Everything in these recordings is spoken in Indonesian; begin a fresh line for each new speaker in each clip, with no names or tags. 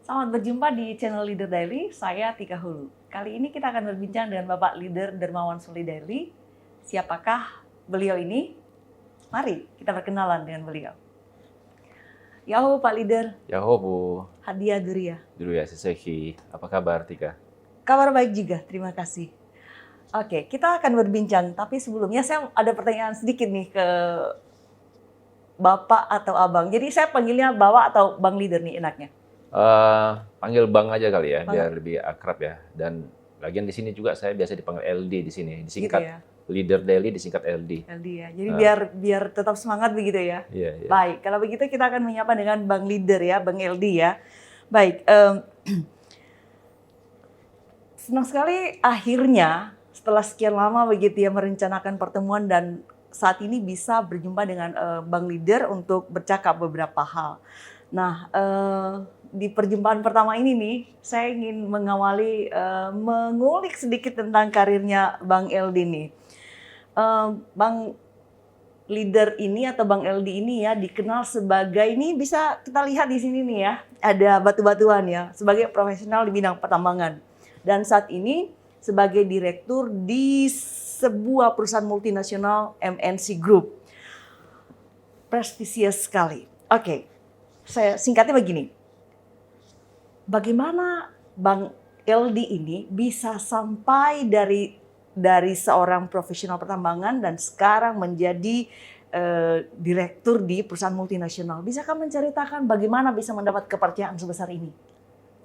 Selamat berjumpa di channel Leader Daily, saya Tika Hulu. Kali ini kita akan berbincang dengan Bapak Leader Dermawan Solidaily. Siapakah beliau ini? Mari kita berkenalan dengan beliau. Yaho Pak Leader.
Yaho Bu.
Hadia Duria.
Duria Siseki. Apa kabar Tika?
Kabar baik juga, terima kasih. Oke, kita akan berbincang, tapi sebelumnya saya ada pertanyaan sedikit nih ke Bapak atau Abang. Jadi saya panggilnya Bapak atau Bang Leader nih enaknya?
Panggil Bang aja kali ya,
Bang.
biar lebih akrab ya. Dan lagian di sini juga saya biasa dipanggil LD di sini, disingkat
Gitu ya?
Leader Daily disingkat LD.
LD ya. Jadi biar tetap semangat begitu ya.
Iya, iya.
Baik, kalau begitu kita akan menyapa dengan Bang Leader ya, Bang LD ya. Baik, senang sekali akhirnya setelah sekian lama begitu ya merencanakan pertemuan dan saat ini bisa berjumpa dengan Bang Leader untuk bercakap beberapa hal. Nah, di perjumpaan pertama ini nih, saya ingin mengawali mengulik sedikit tentang karirnya Bang LD nih. Bang Leader ini atau Bang LD ini ya dikenal sebagai, ini bisa kita lihat di sini nih ya, ada batu-batuan ya, sebagai profesional di bidang pertambangan. Dan saat ini sebagai direktur di sebuah perusahaan multinasional MNC Group. Prestisius sekali. Oke, saya singkatnya begini. Bagaimana Bang LD ini bisa sampai dari seorang profesional pertambangan dan sekarang menjadi direktur di perusahaan multinasional? Bisakah menceritakan bagaimana bisa mendapat kepercayaan sebesar ini?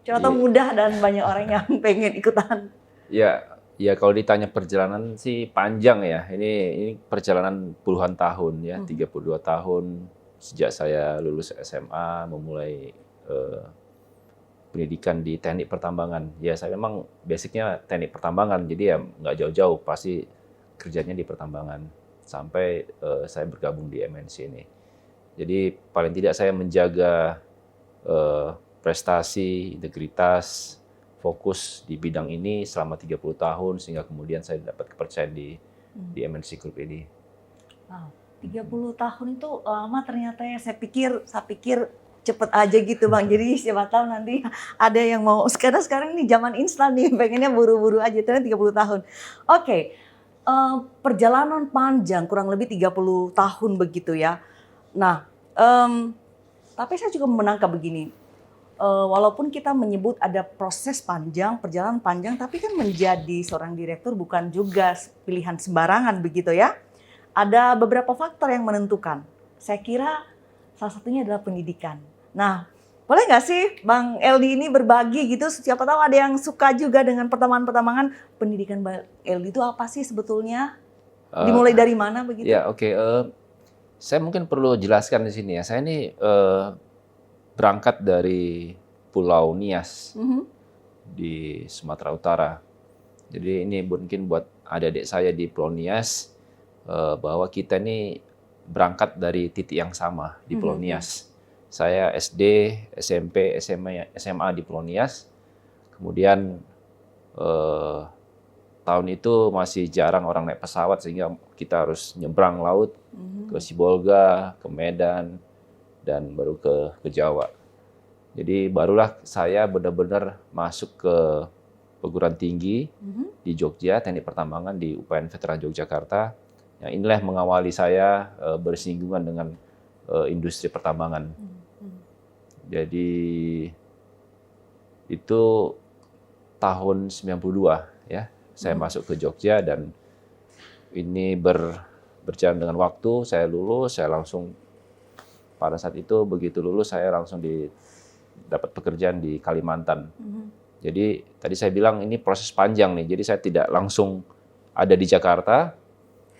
Coba tahu mudah dan banyak orang yang pengen ikutan.
Ya kalau ditanya perjalanan sih panjang ya. Ini perjalanan puluhan tahun ya, 32 tahun sejak saya lulus SMA memulai pendidikan di teknik pertambangan. Ya saya memang basicnya teknik pertambangan, jadi ya nggak jauh-jauh pasti kerjanya di pertambangan sampai saya bergabung di MNC ini. Jadi paling tidak saya menjaga prestasi, integritas, fokus di bidang ini selama 30 tahun sehingga kemudian saya dapat kepercayaan di MNC Group ini.
Wow, 30 tahun itu lama ternyata ya. Saya pikir cepet aja gitu Bang. Jadi siapa tahu nanti ada yang mau, sekarang ini zaman instan nih, pengennya buru-buru aja, ternyata 30 tahun. Oke, perjalanan panjang kurang lebih 30 tahun begitu ya. Nah, tapi saya juga menangkap begini, walaupun kita menyebut ada proses panjang, perjalanan panjang, tapi kan menjadi seorang direktur bukan juga pilihan sembarangan begitu ya. Ada beberapa faktor yang menentukan. Saya kira salah satunya adalah pendidikan. Nah, boleh nggak sih Bang LD ini berbagi gitu, siapa tahu ada yang suka juga dengan pertambangan. Pendidikan Bang LD itu apa sih sebetulnya? Dimulai dari mana begitu?
Ya oke. Saya mungkin perlu jelaskan di sini ya. Saya ini berangkat dari Pulau Nias di Sumatera Utara. Jadi ini mungkin buat adik-adik saya di Pulau Nias, bahwa kita ini berangkat dari titik yang sama di Pulau Nias. Saya SD, SMP, SMA di Pulau Nias. Kemudian tahun itu masih jarang orang naik pesawat sehingga kita harus nyebrang laut ke Sibolga, ke Medan, dan baru ke Jawa. Jadi barulah saya benar-benar masuk ke perguruan tinggi di Jogja, teknik pertambangan di UPN Veteran Yogyakarta. Yang inilah mengawali saya bersinggungan dengan industri pertambangan. Jadi itu tahun 92 ya, saya masuk ke Jogja dan ini berjalan dengan waktu. Saya lulus, saya langsung pada saat itu begitu lulus saya langsung dapat pekerjaan di Kalimantan. Jadi tadi saya bilang ini proses panjang nih. Jadi saya tidak langsung ada di Jakarta,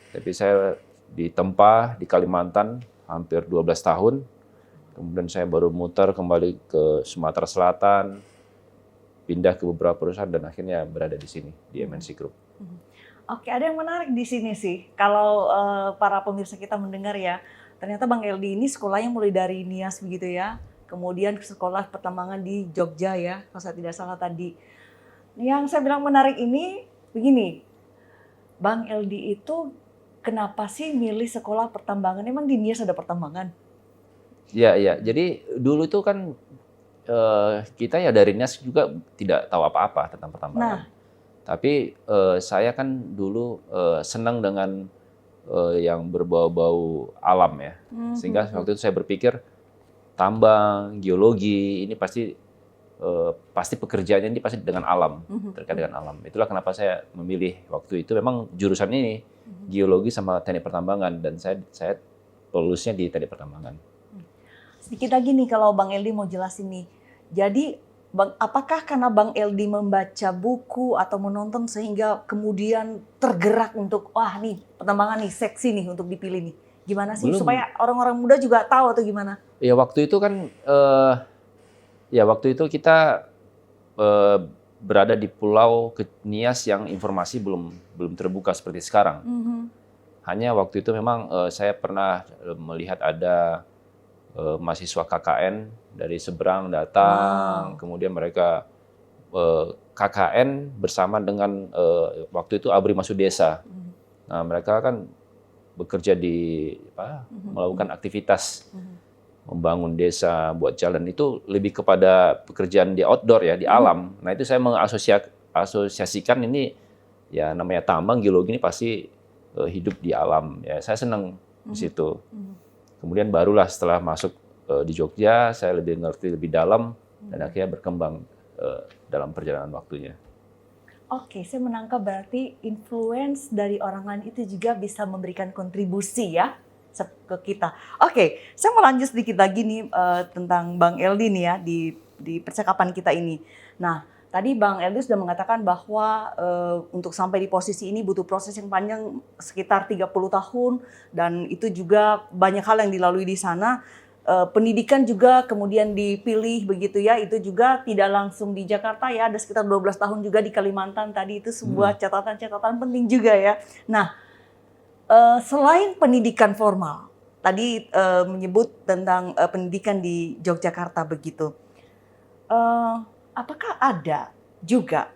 tapi saya ditempa di Kalimantan hampir 12 tahun. Kemudian saya baru muter kembali ke Sumatera Selatan, pindah ke beberapa perusahaan dan akhirnya berada di sini di MNC Group.
Oke, ada yang menarik di sini sih. Kalau para pemirsa kita mendengar ya, ternyata Bang LD ini sekolahnya mulai dari Nias begitu ya. Kemudian sekolah pertambangan di Jogja ya, kalau saya tidak salah tadi. Yang saya bilang menarik ini begini, Bang LD itu kenapa sih milih sekolah pertambangan? Emang di Nias ada pertambangan?
Iya. Jadi dulu itu kan kita ya dari NIAS juga tidak tahu apa-apa tentang pertambangan.
Nah.
Tapi saya kan dulu senang dengan yang berbau-bau alam ya. Sehingga waktu itu saya berpikir tambang, geologi ini pasti pekerjaannya ini pasti dengan alam, terkait dengan alam. Itulah kenapa saya memilih waktu itu memang jurusan ini geologi sama teknik pertambangan dan saya lulusnya di teknik pertambangan.
Sedikit lagi nih kalau Bang Eldi mau jelasin nih. Jadi apakah karena Bang Eldi membaca buku atau menonton sehingga kemudian tergerak untuk wah nih pertambangan nih seksi nih untuk dipilih nih? Gimana sih supaya orang-orang muda juga tahu atau gimana?
Ya waktu itu kan waktu itu kita berada di pulau Nias yang informasi belum terbuka seperti sekarang. Hanya waktu itu memang saya pernah melihat ada mahasiswa KKN dari seberang datang, kemudian mereka KKN bersama dengan waktu itu Abri Masuk Desa. Nah mereka kan bekerja melakukan aktivitas membangun desa, buat jalan itu lebih kepada pekerjaan di outdoor ya, di alam. Nah itu saya mengasosiasikan ini ya namanya tambang geologi ini pasti hidup di alam. Ya saya senang di situ. Kemudian barulah setelah masuk di Jogja, saya lebih ngerti lebih dalam dan akhirnya berkembang dalam perjalanan waktunya.
Oke, saya menangkap berarti influence dari orang lain itu juga bisa memberikan kontribusi ya ke kita. Oke, saya mau lanjut sedikit lagi nih tentang Bang Eldi nih ya di percakapan kita ini. Nah, tadi Bang Eldi sudah mengatakan bahwa untuk sampai di posisi ini butuh proses yang panjang sekitar 30 tahun dan itu juga banyak hal yang dilalui di sana. Pendidikan juga kemudian dipilih begitu ya, itu juga tidak langsung di Jakarta ya, ada sekitar 12 tahun juga di Kalimantan tadi, itu sebuah catatan-catatan penting juga ya. Nah, selain pendidikan formal, tadi menyebut tentang pendidikan di Yogyakarta begitu, apakah ada juga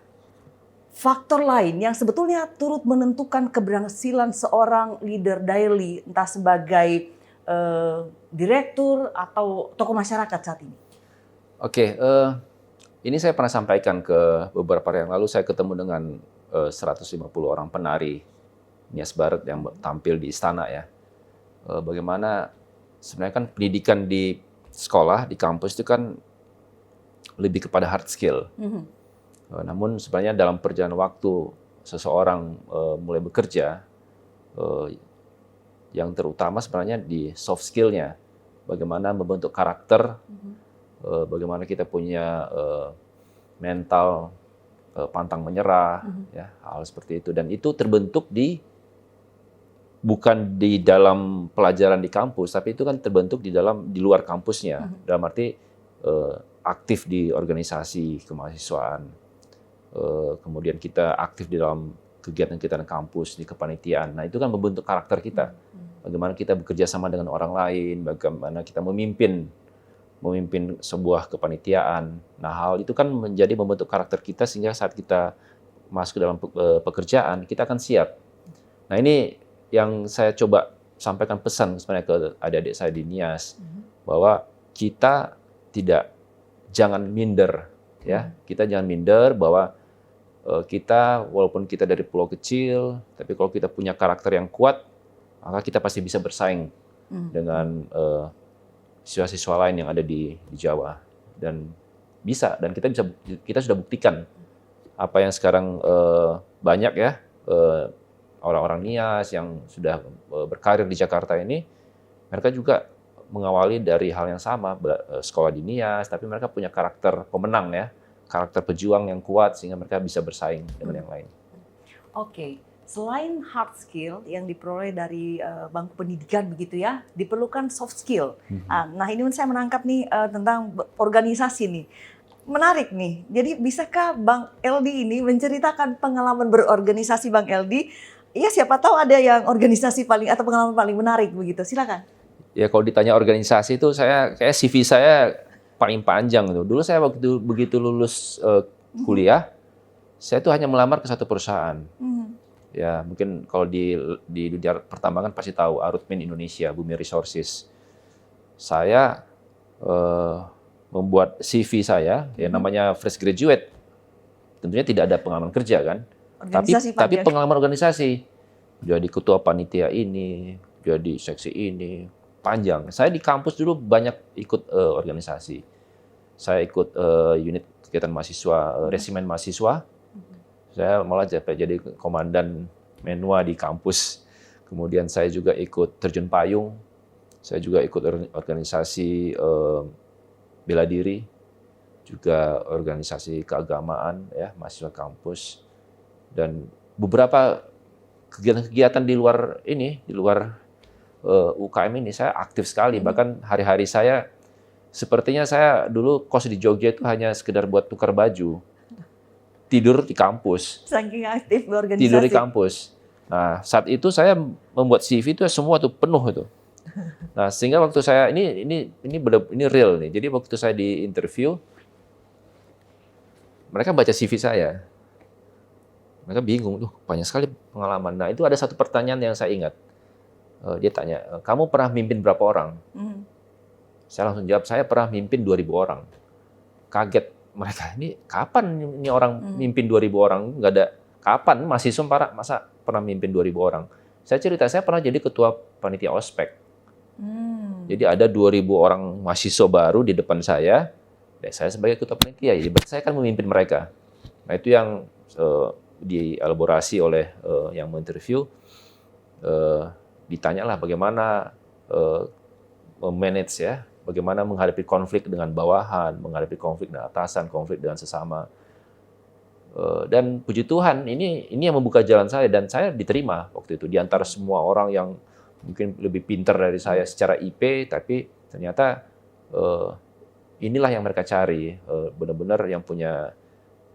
faktor lain yang sebetulnya turut menentukan keberhasilan seorang leader daily, entah sebagai direktur atau tokoh masyarakat saat ini?
Oke, ini saya pernah sampaikan ke beberapa hari yang lalu, saya ketemu dengan 150 orang penari Nias Barat yang tampil di istana ya. Bagaimana sebenarnya kan pendidikan di sekolah, di kampus itu kan lebih kepada hard skill. Namun sebenarnya dalam perjalanan waktu seseorang mulai bekerja, yang terutama sebenarnya di soft skill-nya, bagaimana membentuk karakter, bagaimana kita punya mental pantang menyerah, ya hal seperti itu. Dan itu terbentuk bukan di dalam pelajaran di kampus, tapi itu kan terbentuk di luar kampusnya. Dalam arti aktif di organisasi kemahasiswaan, kemudian kita aktif di dalam kegiatan-kegiatan kampus, di kepanitiaan. Nah, itu kan membentuk karakter kita. Bagaimana kita bekerja sama dengan orang lain, bagaimana kita memimpin sebuah kepanitiaan. Nah, hal itu kan menjadi membentuk karakter kita sehingga saat kita masuk ke dalam pekerjaan, kita akan siap. Nah, ini yang saya coba sampaikan pesan sebenarnya ke adik-adik saya di Nias, bahwa kita jangan minder, ya. Kita jangan minder bahwa kita walaupun kita dari pulau kecil, tapi kalau kita punya karakter yang kuat, maka kita pasti bisa bersaing dengan siswa-siswa lain yang ada di Jawa, dan kita sudah buktikan apa yang sekarang banyak ya orang-orang Nias yang sudah berkarir di Jakarta ini, mereka juga mengawali dari hal yang sama, sekolah di Nias, tapi mereka punya karakter pemenang ya, karakter pejuang yang kuat sehingga mereka bisa bersaing dengan yang lain.
Oke, selain hard skill yang diperoleh dari bangku pendidikan begitu ya, diperlukan soft skill. Nah ini saya menangkap nih tentang organisasi nih. Menarik nih, jadi bisakah Bang Eldi ini menceritakan pengalaman berorganisasi Bang Eldi? Ya siapa tahu ada yang organisasi atau pengalaman paling menarik begitu, silakan.
Ya kalau ditanya organisasi itu kayak CV saya paling panjang tuh. Dulu saya waktu begitu lulus kuliah, saya tuh hanya melamar ke satu perusahaan. Ya mungkin kalau di dunia pertambangan pasti tahu Arutmin Indonesia, Bumi Resources. Saya membuat CV saya, yang namanya fresh graduate, tentunya tidak ada pengalaman kerja kan,
Organisasi
tapi
panjang.
pengalaman organisasi, jadi ketua panitia ini, jadi seksi ini, panjang. Saya di kampus dulu banyak ikut organisasi. Saya ikut unit kegiatan mahasiswa, resimen mahasiswa. Saya malah jadi komandan menua di kampus. Kemudian saya juga ikut terjun payung. Saya juga ikut organisasi bela diri, juga organisasi keagamaan, ya, mahasiswa kampus, dan beberapa kegiatan-kegiatan di luar ini, di luar UKM ini saya aktif sekali. Bahkan hari-hari saya, sepertinya saya dulu kos di Jogja itu hanya sekedar buat tukar baju, tidur di kampus,
Saking aktif berorganisasi.
tidur di kampus. Nah, saat itu saya membuat CV itu semua tuh penuh itu. Nah, sehingga waktu saya ini real nih. Jadi waktu saya di interview, mereka baca CV saya. Mereka bingung, tuh banyak sekali pengalaman. Nah, itu ada satu pertanyaan yang saya ingat. Dia tanya, kamu pernah mimpin berapa orang? Saya langsung jawab, saya pernah mimpin 2.000 orang. Kaget mereka, ini kapan ini orang mimpin 2.000 orang? Nggak ada, kapan mahasiswa masa pernah mimpin 2.000 orang? Saya cerita, saya pernah jadi ketua panitia ospek. Jadi ada 2.000 orang mahasiswa baru di depan saya, dan saya sebagai ketua panitia, jadi saya akan memimpin mereka. Nah, itu yang dielaborasi oleh yang menginterview. Ditanyalah bagaimana manage, ya, bagaimana menghadapi konflik dengan bawahan, menghadapi konflik dengan atasan, konflik dengan sesama. Dan puji Tuhan, ini yang membuka jalan saya, dan saya diterima waktu itu di antara semua orang yang mungkin lebih pintar dari saya secara IP, tapi ternyata inilah yang mereka cari, benar-benar yang punya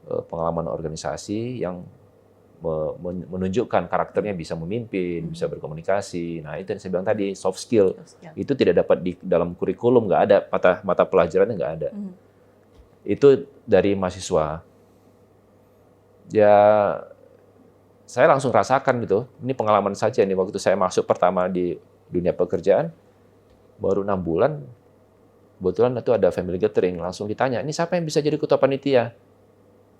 pengalaman organisasi, yang menunjukkan karakternya bisa memimpin, bisa berkomunikasi. Nah, itu yang saya bilang tadi, soft skill. Itu tidak dapat di dalam kurikulum, nggak ada, mata pelajarannya nggak ada. Itu dari mahasiswa. Ya, saya langsung rasakan gitu. Ini pengalaman saja nih, waktu saya masuk pertama di dunia pekerjaan, baru 6 bulan, kebetulan itu ada family gathering, langsung ditanya, ini siapa yang bisa jadi ketua panitia?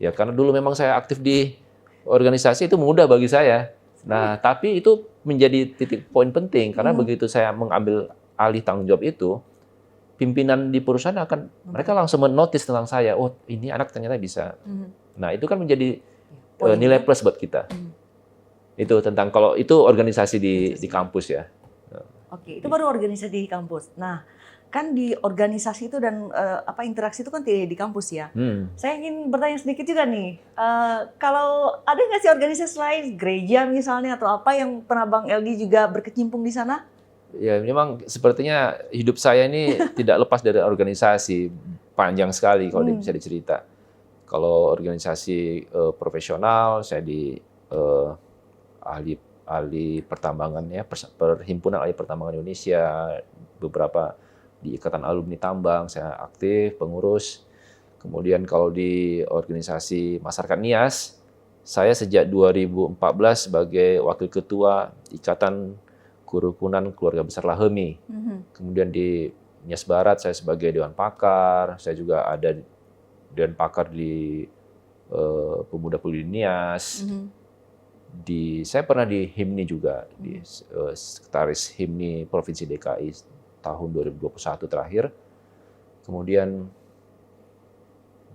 Ya, karena dulu memang saya aktif di organisasi, itu mudah bagi saya. Nah, tapi itu menjadi titik poin penting, karena begitu saya mengambil alih tanggung jawab itu, pimpinan di perusahaan mereka langsung menotis tentang saya, oh ini anak ternyata bisa. Nah, itu kan menjadi nilai plus buat kita. Itu tentang, kalau itu organisasi di kampus, ya.
Oke, itu baru organisasi di kampus. Nah, kan di organisasi itu dan interaksi itu kan tidak di kampus, ya. Saya ingin bertanya sedikit juga nih, kalau ada nggak sih organisasi lain, gereja misalnya atau apa yang pernah Bang Eldi juga berkecimpung di sana?
Ya, memang sepertinya hidup saya ini tidak lepas dari organisasi, panjang sekali kalau bisa dicerita. Kalau organisasi profesional, saya di ahli pertambangan, ya, Perhimpunan Ahli Pertambangan Indonesia, beberapa di Ikatan Alumni Tambang, saya aktif, pengurus. Kemudian kalau di organisasi masyarakat NIAS, saya sejak 2014 sebagai wakil ketua Ikatan Kerukunan Keluarga Besar Lahemi. Kemudian di NIAS Barat, saya sebagai Dewan Pakar, saya juga ada Dewan Pakar di Pemuda Peduli NIAS. Saya pernah di HIMNI juga, di Sekretaris HIMNI Provinsi DKI tahun 2021 terakhir. Kemudian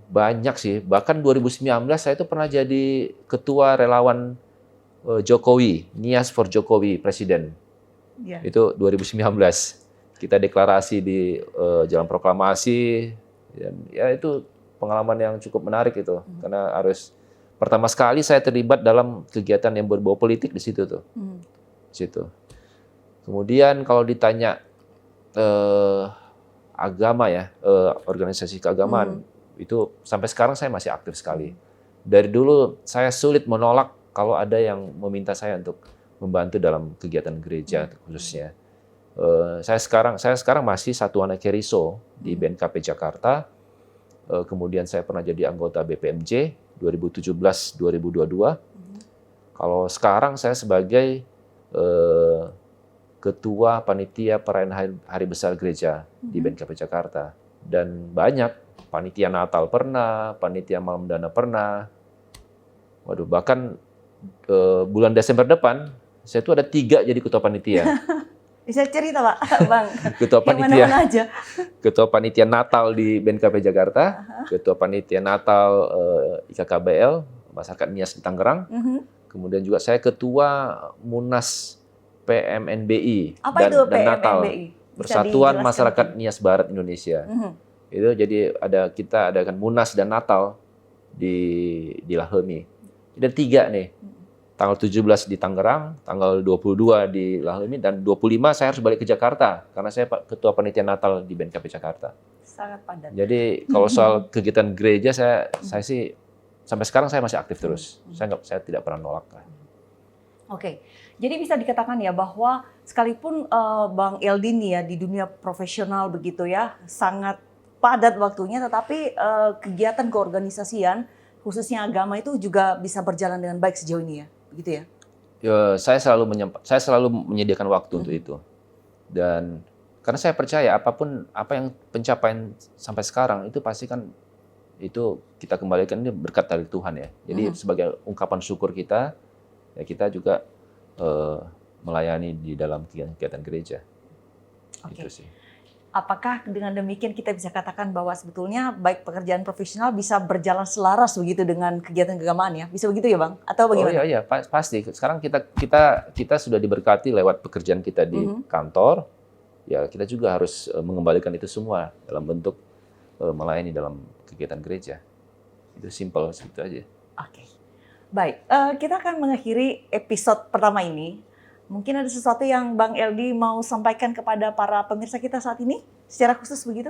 banyak sih, bahkan 2019 saya itu pernah jadi ketua relawan Jokowi, NIAS for Jokowi, Presiden. Itu 2019. Kita deklarasi di Jalan Proklamasi, dan ya itu pengalaman yang cukup menarik itu, karena harus pertama sekali saya terlibat dalam kegiatan yang berbau politik di situ tuh. Situ. Kemudian kalau ditanya agama, ya, organisasi keagamaan, itu sampai sekarang saya masih aktif sekali. Dari dulu saya sulit menolak kalau ada yang meminta saya untuk membantu dalam kegiatan gereja khususnya. Saya sekarang masih Satuan Keriso di BNKP Jakarta. Kemudian saya pernah jadi anggota BPMJ 2017-2022. Kalau sekarang saya sebagai ketua panitia perayaan Hari Besar Gereja di BNKP Jakarta. dan banyak panitia Natal pernah, panitia Malam Dana pernah. Waduh, bahkan bulan Desember depan saya tuh ada 3 jadi ketua panitia.
Bisa cerita Pak, Bang.
Ketua
Yang
panitia,
mana-mana aja.
ketua panitia Natal di BNKP Jakarta, ketua panitia Natal IKKBL masyarakat Nias di Tangerang. Kemudian juga saya ketua Munas PMNBI
Apa itu
dan Natal,
PMNBI? Bisa
Persatuan
dijelaskan
Masyarakat
mungkin?
Nias Barat Indonesia. Itu jadi kita adakan Munas dan Natal di Lahemi. Ada 3 nih. Tanggal 17 di Tangerang, tanggal 22 di Lahemi, dan 25 saya harus balik ke Jakarta karena saya ketua panitia Natal di BNKP Jakarta.
Sangat padat.
Jadi kalau soal kegiatan gereja saya sih sampai sekarang saya masih aktif terus. Saya tidak pernah nolak.
Oke, jadi bisa dikatakan ya bahwa sekalipun Bang Eldi nih ya di dunia profesional begitu ya sangat padat waktunya, tetapi kegiatan keorganisasian khususnya agama itu juga bisa berjalan dengan baik sejauh ini ya, begitu ya?
Saya selalu menyediakan waktu untuk itu, dan karena saya percaya apa yang pencapaian sampai sekarang itu pasti kan itu kita kembalikan ini berkat dari Tuhan ya. Jadi sebagai ungkapan syukur kita, ya kita juga melayani di dalam kegiatan gereja.
Oke.
Itu sih.
Apakah dengan demikian kita bisa katakan bahwa sebetulnya baik pekerjaan profesional bisa berjalan selaras begitu dengan kegiatan keagamaan ya? Bisa begitu ya Bang? Atau bagaimana?
Oh iya, pasti. Sekarang kita sudah diberkati lewat pekerjaan kita di kantor. Ya kita juga harus mengembalikan itu semua dalam bentuk melayani dalam kegiatan gereja. Itu simple segitu aja.
Oke. Baik, kita akan mengakhiri episode pertama ini. Mungkin ada sesuatu yang Bang Eldi mau sampaikan kepada para pemirsa kita saat ini, secara khusus begitu?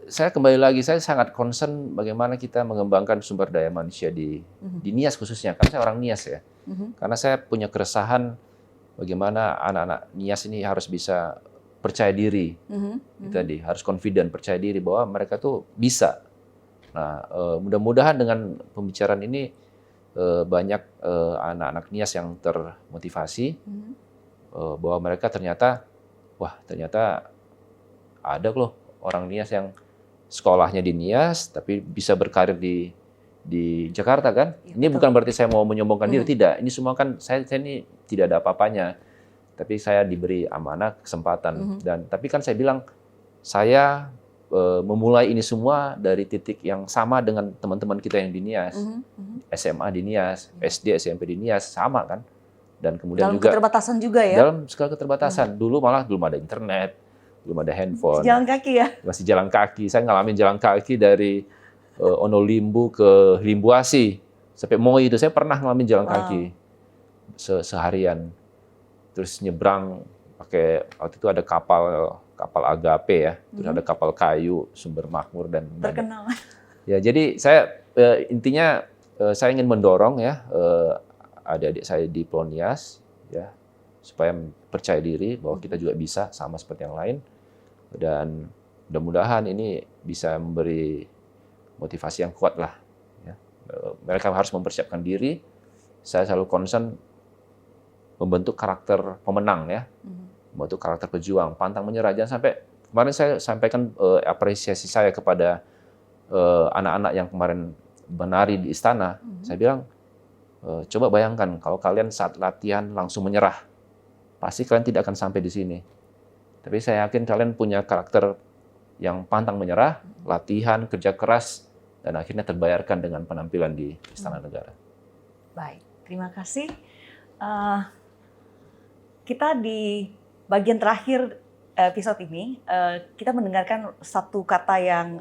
Saya kembali lagi, saya sangat concern bagaimana kita mengembangkan sumber daya manusia di Nias khususnya, karena saya orang Nias ya. Karena saya punya keresahan bagaimana anak-anak Nias ini harus bisa percaya diri, tadi harus confident, percaya diri bahwa mereka tuh bisa. Nah, mudah-mudahan dengan pembicaraan ini banyak anak-anak Nias yang termotivasi bahwa mereka ternyata ada loh orang Nias yang sekolahnya di Nias tapi bisa berkarir di Jakarta kan.
Ya,
ini bukan berarti saya mau menyombongkan diri, tidak. Ini semua kan saya ini tidak ada apa-apanya. Tapi saya diberi amanah, kesempatan, dan tapi kan saya bilang saya memulai ini semua dari titik yang sama dengan teman-teman kita yang di Nias, SMA di Nias, SD, SMP di Nias, sama kan. Dan kemudian
dalam
juga
keterbatasan juga ya?
dalam segala keterbatasan. Dulu malah belum ada internet, belum ada handphone.
Jalan kaki ya?
Masih jalan kaki. Saya ngalamin jalan kaki dari Onolimbu ke Limbuasi. Sampai Moi itu saya pernah ngalamin jalan kaki seharian. Terus nyebrang pakai, waktu itu ada kapal Agape ya, terus ada kapal kayu, Sumber Makmur dan
terkenal.
Ya, jadi saya intinya saya ingin mendorong ya adik-adik saya di Plonias ya supaya percaya diri bahwa kita juga bisa sama seperti yang lain, dan mudah-mudahan ini bisa memberi motivasi yang kuat lah ya. Mereka harus mempersiapkan diri. Saya selalu concern membentuk karakter pemenang ya. Membentuk karakter pejuang, pantang menyerah. Jangan sampai, kemarin saya sampaikan apresiasi saya kepada anak-anak yang kemarin menari di istana. Saya bilang, coba bayangkan kalau kalian saat latihan langsung menyerah, pasti kalian tidak akan sampai di sini. Tapi saya yakin kalian punya karakter yang pantang menyerah, latihan, kerja keras, dan akhirnya terbayarkan dengan penampilan di Istana Negara.
Baik, terima kasih. Kita di bagian terakhir episode ini, kita mendengarkan satu kata yang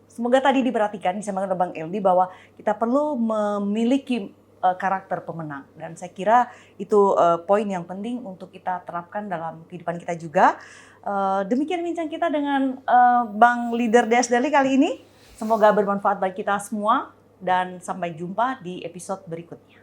semoga tadi diperhatikan, disampaikan oleh Bang Eldi, bahwa kita perlu memiliki karakter pemenang. Dan saya kira itu poin yang penting untuk kita terapkan dalam kehidupan kita juga. Demikian bincang kita dengan Bang Leader DSDLI kali ini. Semoga bermanfaat bagi kita semua, dan sampai jumpa di episode berikutnya.